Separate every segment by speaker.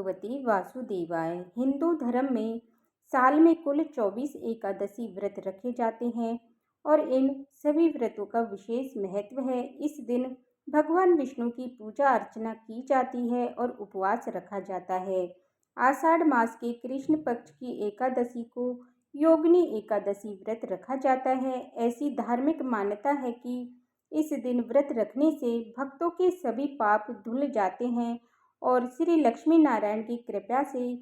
Speaker 1: भगवते वासुदेवाय। हिंदू धर्म में साल में कुल 24 एकादशी व्रत रखे जाते हैं और इन सभी व्रतों का विशेष महत्व है। इस दिन भगवान विष्णु की पूजा अर्चना की जाती है और उपवास रखा जाता है। आषाढ़ मास के कृष्ण पक्ष की एकादशी को योगिनी एकादशी व्रत रखा जाता है। ऐसी धार्मिक मान्यता है कि इस दिन व्रत रखने से भक्तों के सभी पाप धुल जाते हैं और श्री लक्ष्मी नारायण की कृपा से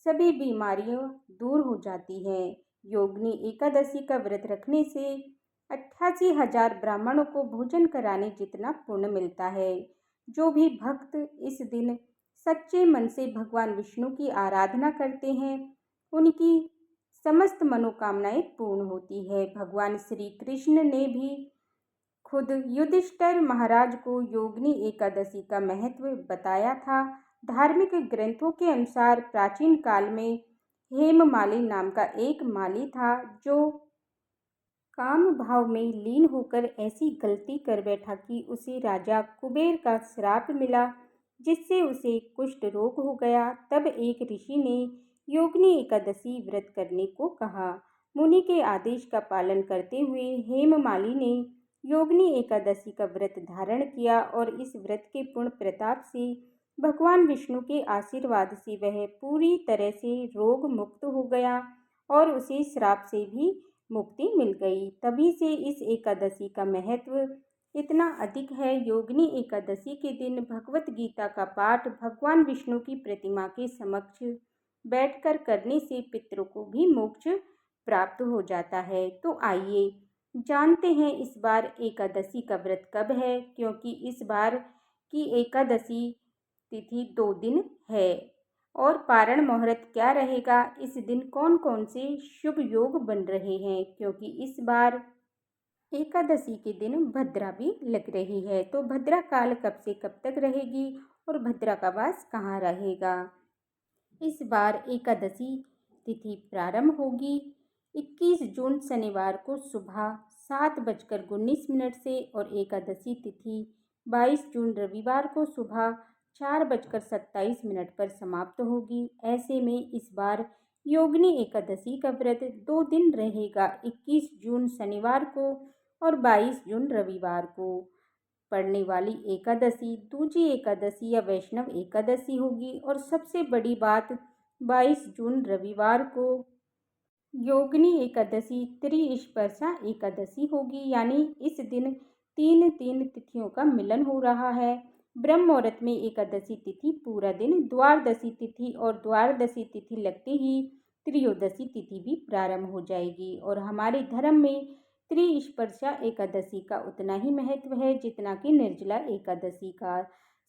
Speaker 1: सभी बीमारियां दूर हो जाती हैं। योगिनी एकादशी का व्रत रखने से 88,000 ब्राह्मणों को भोजन कराने जितना पुण्य मिलता है। जो भी भक्त इस दिन सच्चे मन से भगवान विष्णु की आराधना करते हैं उनकी समस्त मनोकामनाएं पूर्ण होती है। भगवान श्री कृष्ण ने भी खुद युधिष्ठिर महाराज को योगिनी एकादशी का महत्व बताया था। धार्मिक ग्रंथों के अनुसार प्राचीन काल में हेममाली नाम का एक माली था जो काम भाव में लीन होकर ऐसी गलती कर बैठा कि उसे राजा कुबेर का श्राप मिला, जिससे उसे कुष्ठ रोग हो गया। तब एक ऋषि ने योगिनी एकादशी व्रत करने को कहा। मुनि के आदेश का पालन करते हुए हेममाली ने योगिनी एकादशी का व्रत धारण किया और इस व्रत के पुण्य प्रताप से भगवान विष्णु के आशीर्वाद से वह पूरी तरह से रोग मुक्त हो गया और उसे श्राप से भी मुक्ति मिल गई। तभी से इस एकादशी का महत्व इतना अधिक है। योगिनी एकादशी के दिन भगवत गीता का पाठ भगवान विष्णु की प्रतिमा के समक्ष बैठकर करने से पितरों को भी मोक्ष प्राप्त हो जाता है। तो आइए जानते हैं इस बार एकादशी का व्रत कब है, क्योंकि इस बार की एकादशी तिथि 2 दिन है। और पारण मुहूर्त क्या रहेगा, इस दिन कौन कौन से शुभ योग बन रहे हैं, क्योंकि इस बार एकादशी के दिन भद्रा भी लग रही है। तो भद्रा काल कब से कब तक रहेगी और भद्रा का वास कहाँ रहेगा। इस बार एकादशी तिथि प्रारंभ होगी 21 जून शनिवार को सुबह 7:19 से और एकादशी तिथि 22 जून रविवार को सुबह 4:27 पर समाप्त होगी। ऐसे में इस बार योगिनी एकादशी का व्रत 2 दिन रहेगा, 21 जून शनिवार को और 22 जून रविवार को। पड़ने वाली एकादशी दूजी एकादशी या वैष्णव एकादशी होगी और सबसे बड़ी बात 22 जून रविवार को योगिनी एकादशी त्रिस्पर्शा एकादशी होगी, यानी इस दिन 3 तिथियों का मिलन हो रहा है। ब्रह्म मुहूर्त में एकादशी तिथि पूरा दिन, द्वादशी तिथि और द्वादशी तिथि लगते ही त्रयोदशी तिथि भी प्रारंभ हो जाएगी। और हमारे धर्म में त्रिस्पर्शा एकादशी का उतना ही महत्व है जितना कि निर्जला एकादशी का।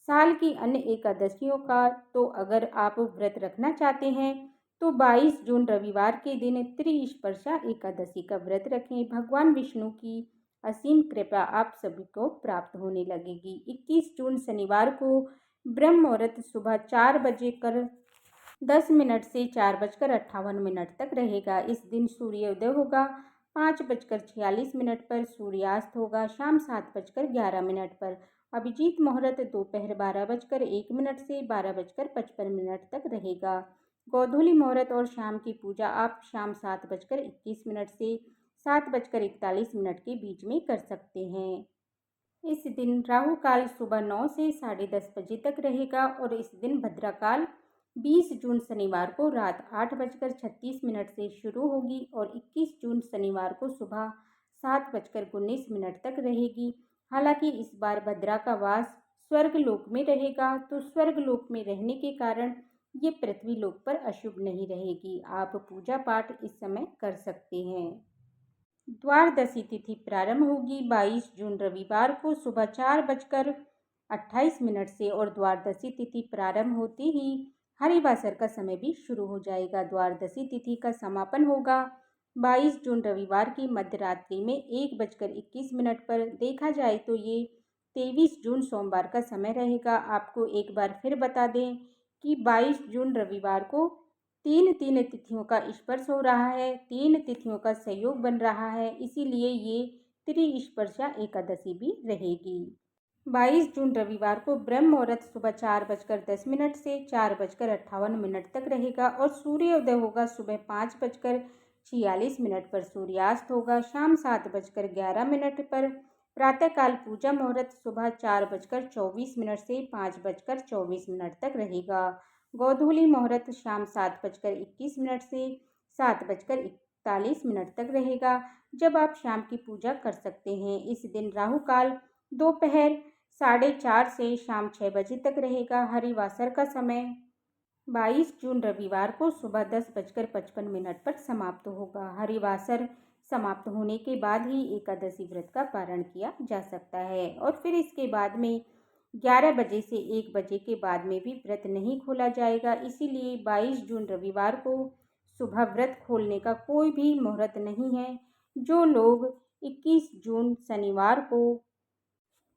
Speaker 1: साल की अन्य एकादशियों का तो अगर आप व्रत रखना चाहते हैं तो 22 जून रविवार के दिन त्रिस्पर्शा एकादशी का व्रत रखें। भगवान विष्णु की असीम कृपा आप सभी को प्राप्त होने लगेगी। 21 जून शनिवार को ब्रह्म मुहूर्त सुबह 4:10 से 4:58 तक रहेगा। इस दिन सूर्योदय होगा 5:46 पर, सूर्यास्त होगा शाम 7:11 पर। अभिजीत मुहूर्त दोपहर 12:01 से 12:55 तक रहेगा। गोधूली मुहूर्त और शाम की पूजा आप शाम 7:21 से 7:41 के बीच में कर सकते हैं। इस दिन राहु काल सुबह 9 से 10:30 बजे तक रहेगा और इस दिन भद्रा काल 20 जून शनिवार को रात 8:36 से शुरू होगी और 21 जून शनिवार को सुबह 7:19 तक रहेगी। हालांकि इस बार भद्रा का वास स्वर्गलोक में रहेगा, तो स्वर्गलोक में रहने के कारण ये पृथ्वी लोक पर अशुभ नहीं रहेगी। आप पूजा पाठ इस समय कर सकते हैं। द्वादशी तिथि प्रारंभ होगी 22 जून रविवार को सुबह 4:28 से और द्वादशी तिथि प्रारंभ होते ही हरिवासर का समय भी शुरू हो जाएगा। द्वादशी तिथि का समापन होगा 22 जून रविवार की मध्य रात्रि में 1:21 पर। देखा जाए तो ये 23 जून सोमवार का समय रहेगा। आपको एक बार फिर बता दें कि 22 जून रविवार को 3 तिथियों का स्पर्श हो रहा है, 3 तिथियों का संयोग बन रहा है, इसीलिए ये त्रिस्पर्शा एकादशी भी रहेगी। 22 जून रविवार को ब्रह्म मुहूर्त सुबह 4:10 से 4:58 तक रहेगा और सूर्योदय होगा सुबह 5:46 पर। सूर्यास्त होगा शाम 7:11 पर। प्रातःकाल पूजा मुहूर्त सुबह 4:24 से 5:24 तक रहेगा। गोधूली मुहूर्त शाम 7:21 से 7:41 तक रहेगा, जब आप शाम की पूजा कर सकते हैं। इस दिन राहु काल दोपहर 4:30 से शाम 6 बजे तक रहेगा। हरिवासर का समय 22 जून रविवार को सुबह 10:55 पर समाप्त होगा। हरिवासर समाप्त होने के बाद ही एकादशी व्रत का पारण किया जा सकता है और फिर इसके बाद में 11 बजे से 1 बजे के बाद में भी व्रत नहीं खोला जाएगा। इसीलिए 22 जून रविवार को सुबह व्रत खोलने का कोई भी मुहूर्त नहीं है। जो लोग 21 जून शनिवार को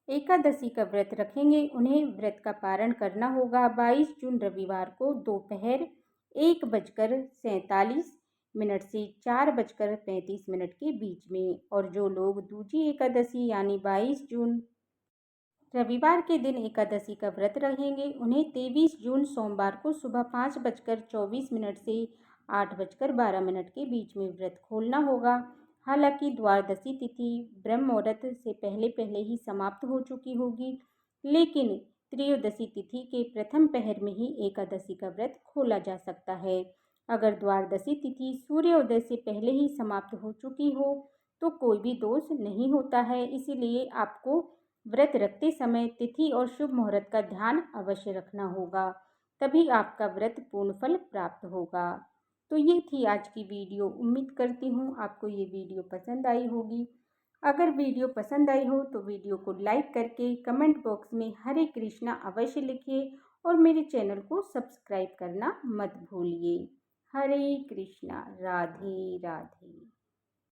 Speaker 1: एकादशी का व्रत रखेंगे उन्हें व्रत का पारण करना होगा 22 जून रविवार को दोपहर 1:47 से 4:35 के बीच में। और जो लोग दूजी एकादशी यानी 22 जून रविवार के दिन एकादशी का व्रत रहेंगे उन्हें 23 जून सोमवार को सुबह 5:24 से 8:12 के बीच में व्रत खोलना होगा। हालांकि द्वादशी तिथि ब्रह्म मुहूर्त से पहले ही समाप्त हो चुकी होगी, लेकिन त्रयोदशी तिथि के प्रथम पहर में ही एकादशी का व्रत खोला जा सकता है। अगर द्वादशी तिथि सूर्योदय से पहले ही समाप्त हो चुकी हो तो कोई भी दोष नहीं होता है। इसीलिए आपको व्रत रखते समय तिथि और शुभ मुहूर्त का ध्यान अवश्य रखना होगा, तभी आपका व्रत पूर्ण फल प्राप्त होगा। तो ये थी आज की वीडियो। उम्मीद करती हूँ आपको ये वीडियो पसंद आई होगी। अगर वीडियो पसंद आई हो तो वीडियो को लाइक करके कमेंट बॉक्स में हरे कृष्णा अवश्य लिखिए और मेरे चैनल को सब्सक्राइब करना मत भूलिए। हरे कृष्णा। राधे राधे।